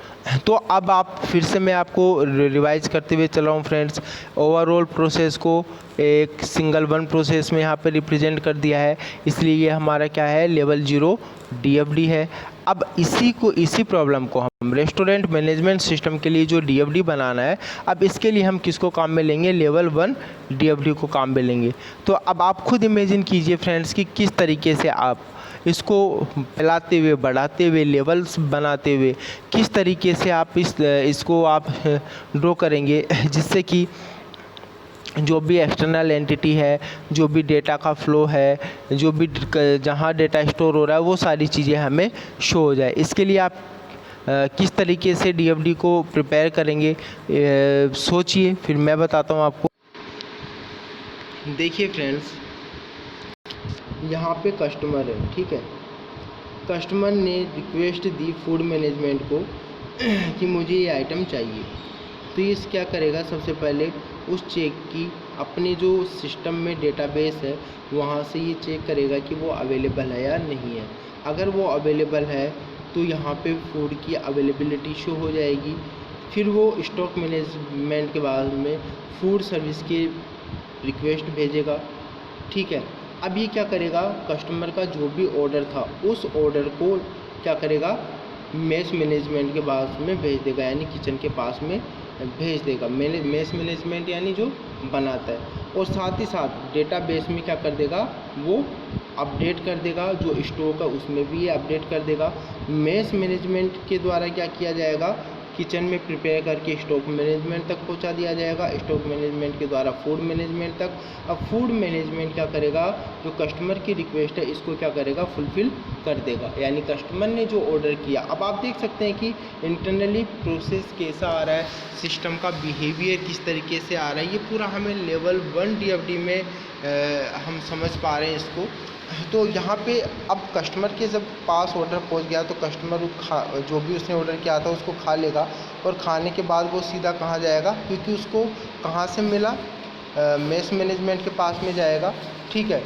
तो अब आप फिर से मैं आपको रिवाइज करते हुए चल रहा हूँ फ्रेंड्स। ओवरऑल प्रोसेस को एक सिंगल वन प्रोसेस में यहाँ पे रिप्रेजेंट कर दिया है, इसलिए ये हमारा क्या है, लेवल 0 DFD है। अब इसी प्रॉब्लम को हम रेस्टोरेंट मैनेजमेंट सिस्टम के लिए जो DFD बनाना है, अब इसके लिए हम किसको काम में लेंगे, लेवल 1 DFD को काम में लेंगे। तो अब आप खुद इमेजिन कीजिए फ्रेंड्स कि किस तरीके से आप इसको फैलाते हुए, बढ़ाते हुए, लेवल्स बनाते हुए किस तरीके से आप इसको आप ड्रॉ करेंगे, जिससे कि जो भी एक्सटर्नल एंटिटी है, जो भी डेटा का फ्लो है, जो भी जहाँ डेटा स्टोर हो रहा है वो सारी चीज़ें हमें शो हो जाए। इसके लिए आप किस तरीके से DFD को प्रिपेयर करेंगे, सोचिए, फिर मैं बताता हूँ आपको। देखिए फ्रेंड्स, यहाँ पे कस्टमर है, ठीक है। कस्टमर ने रिक्वेस्ट दी फूड मैनेजमेंट को कि मुझे ये आइटम चाहिए। तो ये क्या करेगा, सबसे पहले उस चेक की अपने जो सिस्टम में डेटाबेस है वहाँ से ये चेक करेगा कि वो अवेलेबल है या नहीं है। अगर वो अवेलेबल है तो यहाँ पे फूड की अवेलेबिलिटी शो हो जाएगी। फिर वो स्टॉक मैनेजमेंट के बाद में फूड सर्विस की रिक्वेस्ट भेजेगा, ठीक है। अब ये क्या करेगा, कस्टमर का जो भी ऑर्डर था उस ऑर्डर को क्या करेगा, मेस मैनेजमेंट के पास में भेज देगा, यानी किचन के पास में भेज देगा। मेस मैनेजमेंट यानी जो बनाता है। और साथ ही साथ डेटाबेस में क्या कर देगा, वो अपडेट कर देगा, जो स्टॉक है उसमें भी ये अपडेट कर देगा। मेस मैनेजमेंट के द्वारा क्या किया जाएगा, किचन में प्रिपेयर करके स्टॉक मैनेजमेंट तक पहुंचा दिया जाएगा, स्टॉक मैनेजमेंट के द्वारा फूड मैनेजमेंट तक। अब फूड मैनेजमेंट क्या करेगा, जो कस्टमर की रिक्वेस्ट है इसको क्या करेगा, फुलफ़िल कर देगा, यानी कस्टमर ने जो ऑर्डर किया। अब आप देख सकते हैं कि इंटरनली प्रोसेस कैसा आ रहा है, सिस्टम का बिहेवियर किस तरीके से आ रहा है, ये पूरा हमें लेवल 1 DFD में हम समझ पा रहे हैं इसको। तो यहाँ पे अब कस्टमर के जब पास ऑर्डर पहुँच गया तो कस्टमर जो भी उसने ऑर्डर किया था उसको खा लेगा, और खाने के बाद वो सीधा कहाँ जाएगा, क्योंकि उसको कहाँ से मिला, मेस मैनेजमेंट के पास में जाएगा, ठीक है।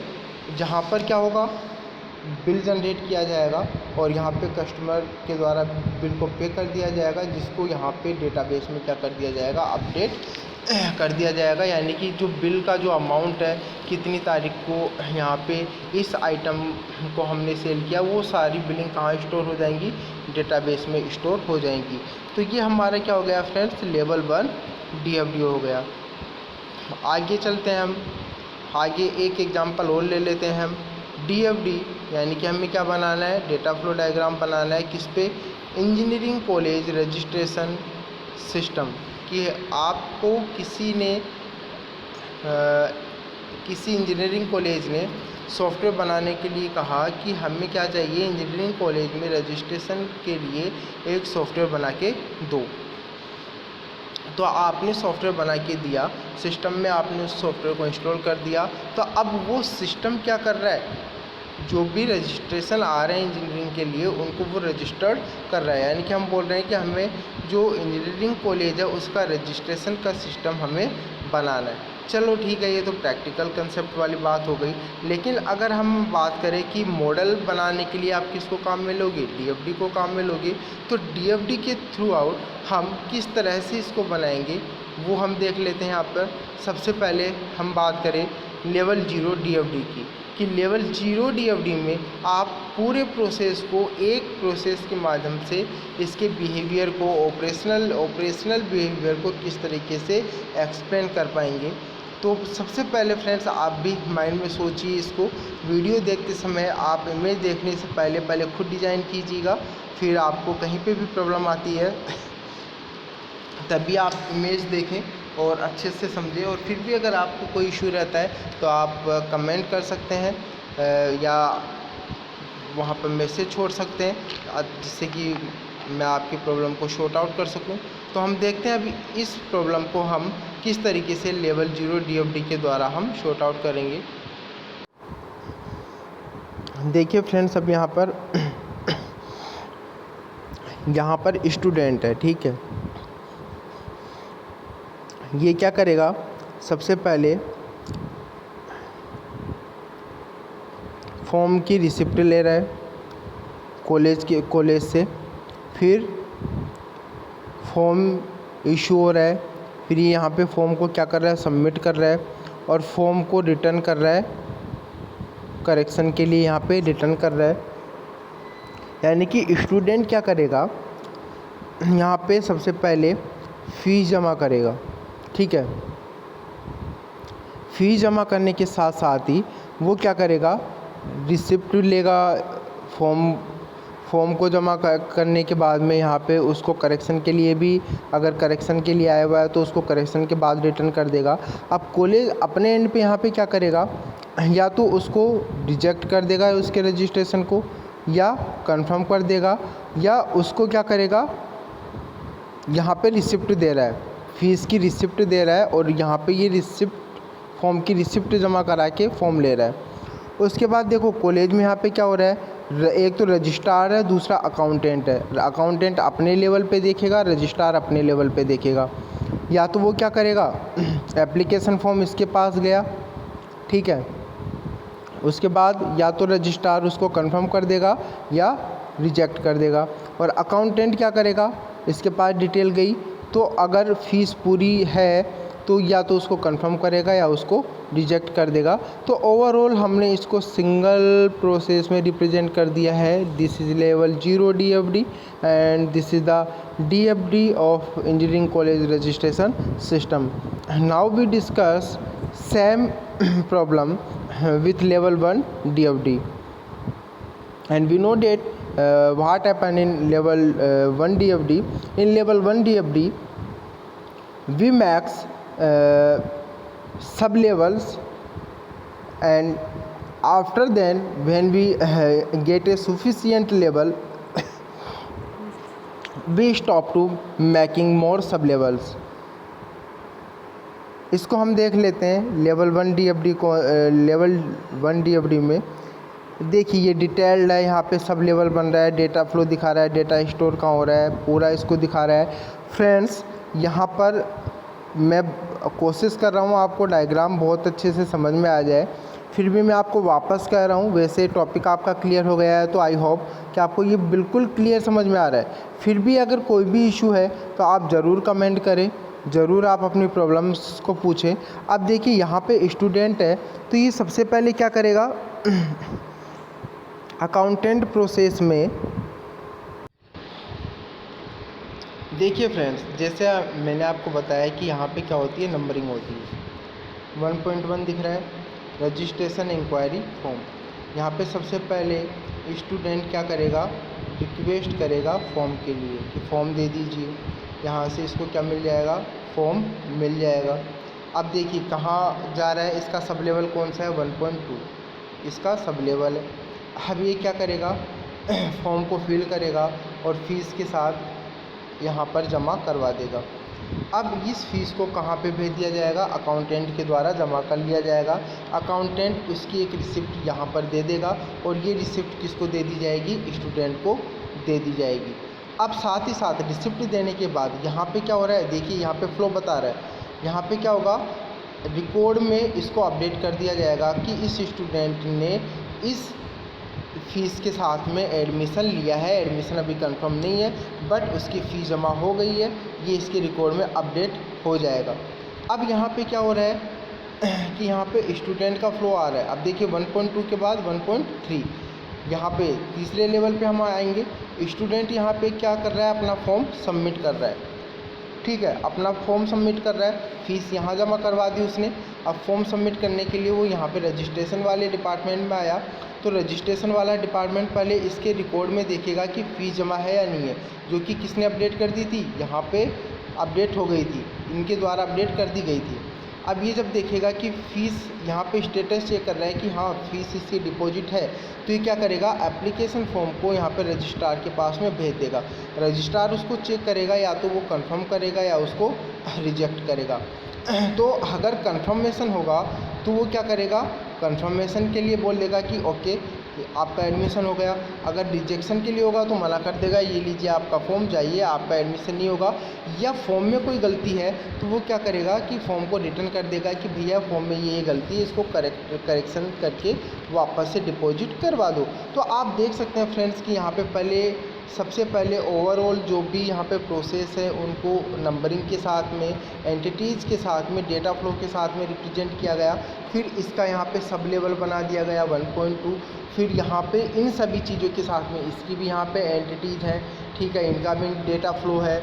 जहाँ पर क्या होगा, बिल जनरेट किया जाएगा और यहाँ पे कस्टमर के द्वारा बिल को पे कर दिया जाएगा, जिसको यहाँ पे डेटाबेस में क्या कर दिया जाएगा, अपडेट कर दिया जाएगा। यानी कि जो बिल का जो अमाउंट है, कितनी तारीख को यहाँ पे इस आइटम को हमने सेल किया, वो सारी बिलिंग कहाँ स्टोर हो जाएंगी, डेटाबेस में स्टोर हो जाएंगी। तो ये हमारा क्या हो गया फ्रेंड्स, लेवल 1 DFD हो गया। आगे चलते हैं हम, आगे एक एग्जांपल और ले लेते हैं हम। DFD यानी कि हमें क्या बनाना है, डेटा फ्लो डायग्राम बनाना है, किस पे, इंजीनियरिंग कॉलेज रजिस्ट्रेशन सिस्टम। कि आपको किसी इंजीनियरिंग कॉलेज ने सॉफ्टवेयर बनाने के लिए कहा कि हमें क्या चाहिए, इंजीनियरिंग कॉलेज में रजिस्ट्रेशन के लिए एक सॉफ्टवेयर बना के दो। तो आपने सॉफ्टवेयर बना के दिया, सिस्टम में आपने उस सॉफ्टवेयर को इंस्टॉल कर दिया। तो अब वो सिस्टम क्या कर रहा है, जो भी रजिस्ट्रेशन आ रहे हैं इंजीनियरिंग के लिए उनको वो रजिस्टर्ड कर रहा है। यानी कि हम बोल रहे हैं कि हमें जो इंजीनियरिंग कॉलेज है उसका रजिस्ट्रेशन का सिस्टम हमें बनाना है। चलो ठीक है, ये तो प्रैक्टिकल कंसेप्ट वाली बात हो गई। लेकिन अगर हम बात करें कि मॉडल बनाने के लिए आप किसको काम में लोगे, DFD को काम में लोगे। तो DFD के थ्रू आउट हम किस तरह से इसको बनाएंगे वो हम देख लेते हैं यहाँ पर। सबसे पहले हम बात करें लेवल 0 DFD की, कि लेवल 0 DFD में आप पूरे प्रोसेस को एक प्रोसेस के माध्यम से इसके बिहेवियर को, ऑपरेशनल बिहेवियर को किस तरीके से एक्सप्लेन कर पाएंगे। तो सबसे पहले फ्रेंड्स आप भी माइंड में सोचिए इसको। वीडियो देखते समय आप इमेज देखने से पहले खुद डिज़ाइन कीजिएगा, फिर आपको कहीं पे भी प्रॉब्लम आती है तभी आप इमेज देखें और अच्छे से समझें। और फिर भी अगर आपको कोई इशू रहता है तो आप कमेंट कर सकते हैं या वहाँ पर मैसेज छोड़ सकते हैं जिससे कि मैं आपकी प्रॉब्लम को शॉर्ट आउट कर सकूं। तो हम देखते हैं अभी इस प्रॉब्लम को हम किस तरीके से लेवल 0 DFD के द्वारा हम शॉर्ट आउट करेंगे। देखिए फ्रेंड्स, अब यहाँ पर स्टूडेंट है, ठीक है। ये क्या करेगा, सबसे पहले फॉर्म की रिसिप्ट ले रहा है कॉलेज से, फिर फॉर्म इशू हो रहा है, फिर ये यहाँ पे फॉर्म को क्या कर रहा है, सबमिट कर रहा है और फॉर्म को रिटर्न कर रहा है, करेक्शन के लिए यहाँ पे रिटर्न कर रहा है। यानी कि स्टूडेंट क्या करेगा, यहाँ पे सबसे पहले फ़ीस जमा करेगा, ठीक है। फ़ीस जमा करने के साथ साथ ही वो क्या करेगा, रिसिप्ट लेगा फॉर्म को जमा करने के बाद में यहाँ पे उसको करेक्शन के लिए भी, अगर करेक्शन के लिए आया हुआ है तो उसको करेक्शन के बाद रिटर्न कर देगा। अब कॉलेज अपने एंड पे यहाँ पे क्या करेगा, या तो उसको रिजेक्ट कर देगा उसके रजिस्ट्रेशन को, या कंफर्म कर देगा, या उसको क्या करेगा, यहाँ पे रिसिप्ट दे रहा है, फ़ीस की रिसिप्ट दे रहा है और यहाँ पे ये रिसिप्ट, फॉर्म की रिसिप्ट जमा करा के फॉर्म ले रहा है। उसके बाद देखो कॉलेज में यहाँ पे क्या हो रहा है, एक तो रजिस्ट्रार है, दूसरा अकाउंटेंट है। अकाउंटेंट अपने लेवल पे देखेगा, रजिस्ट्रार अपने लेवल पे देखेगा। या तो वो क्या करेगा, एप्लीकेशन फॉर्म इसके पास गया, ठीक है। उसके बाद या तो रजिस्ट्रार उसको कंफर्म कर देगा या रिजेक्ट कर देगा। और अकाउंटेंट क्या करेगा, इसके पास डिटेल गई तो अगर फ़ीस पूरी है तो या तो उसको कंफर्म करेगा या उसको रिजेक्ट कर देगा। तो ओवरऑल हमने इसको सिंगल प्रोसेस में रिप्रेजेंट कर दिया है। This is level 0 DFD and this is the DFD of engineering college registration system. Now we discuss same problem with level 1 DFD, and we know that what happened in level 1 DFD. In level 1 DFD we max sub levels, and after then when we get a sufficient level we stop to making more sub levels. इसको हम देख लेते हैं level 1 DFD को। Level 1 DFD में देखिए ये detailed है, यहाँ पे सब लेवल बन रहा है, डेटा फ्लो दिखा रहा है, डेटा स्टोर कहाँ हो रहा है, पूरा इसको दिखा रहा है। फ्रेंड्स यहाँ पर मैं कोशिश कर रहा हूँ आपको डायग्राम बहुत अच्छे से समझ में आ जाए, फिर भी मैं आपको वापस कह रहा हूँ। वैसे टॉपिक आपका क्लियर हो गया है तो आई होप कि आपको ये बिल्कुल क्लियर समझ में आ रहा है। फिर भी अगर कोई भी इशू है तो आप ज़रूर कमेंट करें, ज़रूर आप अपनी प्रॉब्लम्स को पूछें। अब देखिए यहाँ पे स्टूडेंट है तो ये सबसे पहले क्या करेगा, अकाउंटेंट प्रोसेस में देखिए फ्रेंड्स, जैसे मैंने आपको बताया कि यहाँ पे क्या होती है, नंबरिंग होती है। 1.1 दिख रहा है, रजिस्ट्रेशन इंक्वायरी फॉर्म। यहाँ पे सबसे पहले स्टूडेंट क्या करेगा, रिक्वेस्ट करेगा फॉर्म के लिए कि फॉर्म दे दीजिए। यहाँ से इसको क्या मिल जाएगा, फॉर्म मिल जाएगा। अब देखिए कहाँ जा रहा है, इसका सब लेवल कौन सा है, 1.2 इसका सब लेवल है। अब ये क्या करेगा, फॉर्म को फिल करेगा और फीस के साथ यहाँ पर जमा करवा देगा। अब इस फीस को कहाँ पे भेज दिया जाएगा, अकाउंटेंट के द्वारा जमा कर लिया जाएगा। अकाउंटेंट उसकी एक रिसिप्ट यहाँ पर दे देगा और ये रिसिप्ट किसको दे दी जाएगी, स्टूडेंट को दे दी जाएगी। अब साथ ही साथ रिसिप्ट देने के बाद यहाँ पे क्या हो रहा है, देखिए यहाँ पे फ्लो बता रहा है। यहाँ पे क्या होगा, रिकॉर्ड में इसको अपडेट कर दिया जाएगा कि इस स्टूडेंट ने इस फीस के साथ में एडमिशन लिया है। एडमिशन अभी कंफर्म नहीं है बट उसकी फ़ीस जमा हो गई है, ये इसके रिकॉर्ड में अपडेट हो जाएगा। अब यहाँ पे क्या हो रहा है, कि यहाँ पे स्टूडेंट का फ्लो आ रहा है। अब देखिए 1.2 के बाद 1.3, यहाँ पे तीसरे लेवल पे हम आएंगे। स्टूडेंट यहाँ पे क्या कर रहा है, अपना फॉर्म सबमिट कर रहा है, ठीक है, अपना फॉर्म सबमिट कर रहा है, फीस यहाँ जमा करवा दी उसने। अब फॉर्म सबमिट करने के लिए वो यहाँ पे रजिस्ट्रेशन वाले डिपार्टमेंट में आया, तो रजिस्ट्रेशन वाला डिपार्टमेंट पहले इसके रिकॉर्ड में देखेगा कि फ़ीस जमा है या नहीं है, जो कि किसने अपडेट कर दी थी, यहाँ पे अपडेट हो गई थी, इनके द्वारा अपडेट कर दी गई थी। अब ये जब देखेगा कि फ़ीस यहाँ पे स्टेटस चेक कर रहा है कि हाँ फ़ीस इसकी डिपॉजिट है, तो ये क्या करेगा, एप्लीकेशन फॉर्म को यहाँ पे रजिस्ट्रार के पास में भेज देगा। रजिस्ट्रार उसको चेक करेगा, या तो वो कंफर्म करेगा या उसको रिजेक्ट करेगा। तो अगर कंफर्मेशन होगा तो वो क्या करेगा, कंफर्मेशन के लिए बोल देगा कि ओके आपका एडमिशन हो गया। अगर रिजेक्शन के लिए होगा तो मना कर देगा, ये लीजिए आपका फॉर्म, जाइए, आपका एडमिशन नहीं होगा। या फॉर्म में कोई गलती है तो वो क्या करेगा कि फॉर्म को रिटर्न कर देगा कि भैया फॉर्म में ये गलती है, इसको करेक्शन करके वापस से डिपॉजिट करवा दो। तो आप देख सकते हैं फ्रेंड्स कि यहाँ पे सबसे पहले ओवरऑल जो भी यहाँ पे प्रोसेस है उनको नंबरिंग के साथ में, एंटिटीज़ के साथ में, डेटा फ्लो के साथ में रिप्रेजेंट किया गया। फिर इसका यहाँ पे सब लेवल बना दिया गया 1.2। फिर यहाँ पे इन सभी चीज़ों के साथ में इसकी भी यहाँ पे एंटिटीज़ हैं, ठीक है, इनका भी डेटा फ्लो है,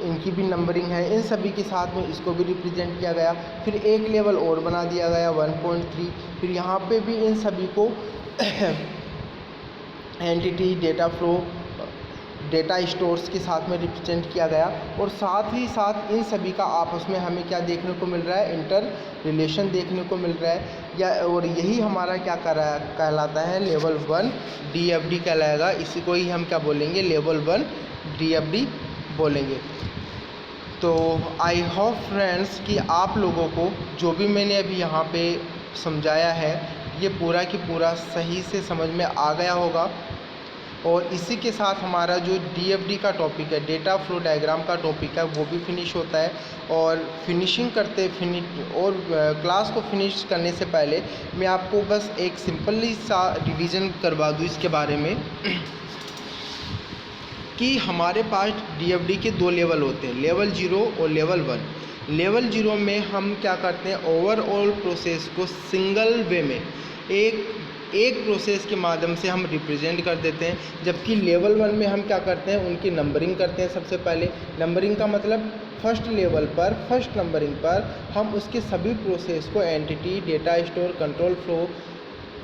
इनकी भी नंबरिंग है, इन सभी के साथ में इसको भी रिप्रेजेंट किया गया। फिर एक लेवल और बना दिया गया 1.3। फिर यहाँ पे भी इन सभी को entity, data flow, data stores के साथ में रिप्रेजेंट किया गया। और साथ ही साथ इन सभी का आपस में हमें क्या देखने को मिल रहा है, इंटर रिलेशन देखने को मिल रहा है। या और यही हमारा क्या कहलाता है, लेवल 1 DFD कहलाएगा। इसी को ही हम क्या बोलेंगे, लेवल 1 DFD बोलेंगे। तो आई होप फ्रेंड्स कि आप लोगों को जो भी मैंने अभी यहाँ पे समझाया है ये पूरा की पूरा सही से समझ में आ गया होगा। और इसी के साथ हमारा जो DFD का टॉपिक है, डेटा फ्लो डायग्राम का टॉपिक है, वो भी फिनिश होता है। और फिनिशिंग करते और क्लास को फिनिश करने से पहले मैं आपको बस एक सिंपली सा रिवीजन करवा दूँ इसके बारे में कि हमारे पास DFD के 2 लेवल होते हैं, लेवल 0 और लेवल 1। लेवल 0 में हम क्या करते हैं, ओवरऑल प्रोसेस को सिंगल वे में एक प्रोसेस के माध्यम से हम रिप्रेजेंट कर देते हैं। जबकि लेवल 1 में हम क्या करते हैं, उनकी नंबरिंग करते हैं। सबसे पहले नंबरिंग का मतलब फर्स्ट लेवल पर, फर्स्ट नंबरिंग पर हम उसके सभी प्रोसेस को entity, data store, control flow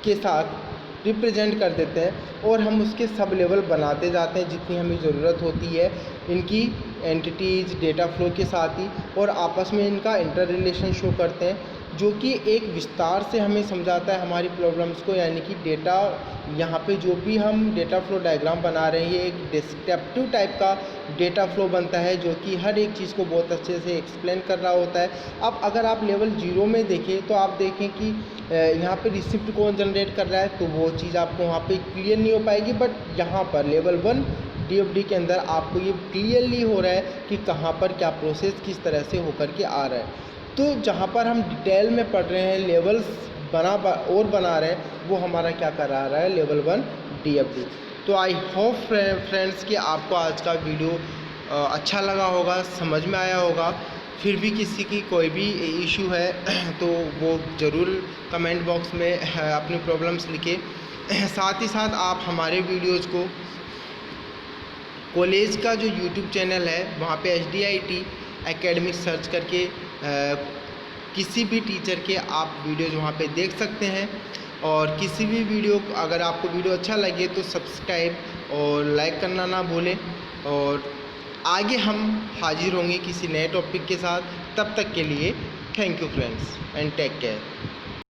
के साथ रिप्रेजेंट कर देते हैं। और हम उसके सब लेवल बनाते जाते हैं जितनी हमें ज़रूरत होती है इनकी एंटिटीज़, डेटा फ्लो के साथ ही, और आपस में इनका इंटर रिलेशन शो करते हैं, जो कि एक विस्तार से हमें समझाता है हमारी प्रॉब्लम्स को। यानी कि डेटा, यहाँ पे जो भी हम डेटा फ्लो डायग्राम बना रहे हैं ये एक डिस्क्रिप्टिव टाइप का डेटा फ्लो बनता है, जो कि हर एक चीज़ को बहुत अच्छे से एक्सप्लेन कर रहा होता है। अब अगर आप लेवल 0 में देखें तो आप देखें कि यहाँ पे रिसिप्ट कौन जनरेट कर रहा है, तो वो चीज़ आपको वहाँ पे क्लियर नहीं हो पाएगी। बट यहाँ पर लेवल 1 DFD के अंदर आपको ये क्लियरली हो रहा है कि कहाँ पर क्या प्रोसेस किस तरह से होकर के आ रहा है। तो जहाँ पर हम डिटेल में पढ़ रहे हैं, लेवल्स बना रहे हैं, वो हमारा क्या करा रहा है, लेवल 1 DFD। तो आई होप फ्रेंड्स कि आपको आज का वीडियो अच्छा लगा होगा, समझ में आया होगा। फिर भी किसी की कोई भी इशू है तो वो ज़रूर कमेंट बॉक्स में अपनी प्रॉब्लम्स लिखें। साथ ही साथ आप हमारे वीडियोज़ को कॉलेज का जो YouTube चैनल है वहाँ पे HDIT एकेडमिक सर्च करके किसी भी टीचर के आप वीडियोज़ वहाँ पे देख सकते हैं। और किसी भी वीडियो, अगर आपको वीडियो अच्छा लगे तो सब्सक्राइब और लाइक करना ना भूलें। और आगे हम हाजिर होंगे किसी नए टॉपिक के साथ। तब तक के लिए thank you friends and take care.